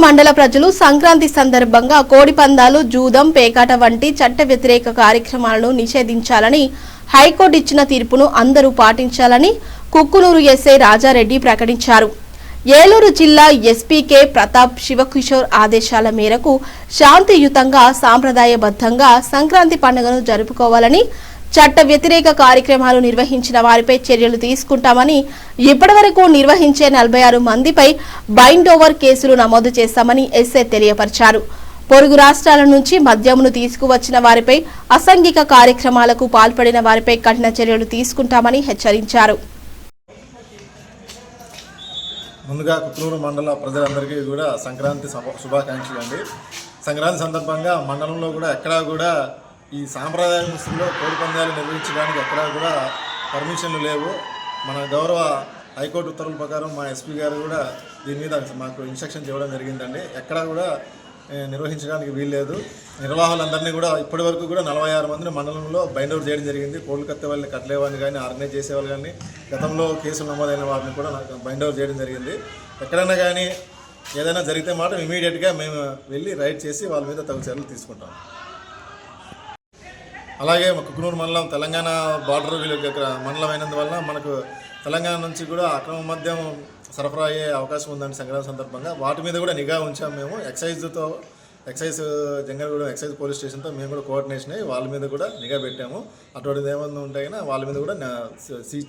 మండల ప్రజలు సంక్రాంతి సందర్భంగా కోడి పందాలు, జూదం, పేకాట వంటి చట్ట వ్యతిరేక కార్యక్రమాలను నిషేధించాలని హైకోర్టు ఇచ్చిన తీర్పును అందరూ పాటించాలని కుక్కునూరు ఎస్ఐ రాజారెడ్డి ప్రకటించారు. ఏలూరు జిల్లా ఎస్పీ కె ప్రతాప్ శివకిషోర్ ఆదేశాల మేరకు శాంతియుతంగా సాంప్రదాయబద్ధంగా సంక్రాంతి పండుగను జరుపుకోవాలని, చట్ట వ్యతిరేక కార్యక్రమాలు నిర్వహించిన వారిపై చర్యలు తీసుకుంటామని, ఇప్పటివరకు నిర్వహించే 46 మందిపై బైండ్ ఓవర్ కేసులు నమోదు చేశామని ఎస్ఐ తెలియపరిచారు. పొరుగు రాష్ట్రాల నుంచి మద్యమును తీసుకువచ్చిన వారిపై, అసాంఘిక కార్యక్రమాలకు పాల్పడిన వారిపై కఠిన చర్యలు తీసుకుంటామని హెచ్చరించారు. ముందుగా కుక్కునూరు మండల ప్రజలందరికీ కూడా సంక్రాంతి శుభాకాంక్షలు అండి. సంక్రాంతి సందర్భంగా మండలంలో కూడా ఎక్కడా కూడా ఈ సాంప్రదాయ ముసుగులో కోడి పందాలు నిర్వహించడానికి ఎక్కడా కూడా పర్మిషన్లు లేవు. మన గౌరవ హైకోర్టు ఉత్తర్వుల ప్రకారం మా ఎస్పీ గారు కూడా దీని మీద మాకు ఇన్స్ట్రక్షన్ ఇవ్వడం జరిగిందండి. ఎక్కడా కూడా నిర్వహించడానికి వీల్లేదు. నిర్వాహకులందరినీ కూడా ఇప్పటి వరకు కూడా 46 మందిని మండలంలో బైండ్ అవుట్ చేయడం జరిగింది. కోళ్ళు కత్తే వాళ్ళని కట్టలేవాడిని కానీ, ఆర్గనైజ్ చేసేవాళ్ళు కానీ, గతంలో కేసులు నమోదైన వారిని కూడా బైండ్ అవుట్ చేయడం జరిగింది. ఎక్కడైనా కానీ ఏదైనా జరిగితే మాత్రం ఇమీడియట్గా మేము వెళ్ళి రైడ్ చేసి వాళ్ళ మీద తగు చర్యలు తీసుకుంటాం. అలాగే కుక్కునూరు మండలం తెలంగాణ బార్డర్ మండలం అయినందువల్ల మనకు తెలంగాణ నుంచి కూడా అక్రమ మద్యం సరఫరా అయ్యే అవకాశం ఉందండి. సంక్రాంతి సందర్భంగా వాటి మీద కూడా నిఘా ఉంచాము మేము. ఎక్సైజ్ జంగల్గూడెం ఎక్సైజ్ పోలీస్ స్టేషన్తో మేము కూడా కోఆర్డినేషన్ అయ్యి వాళ్ళ మీద కూడా నిఘా పెట్టాము. అటువంటిది ఏమన్నా ఉంటే వాళ్ళ మీద కూడా సీజ్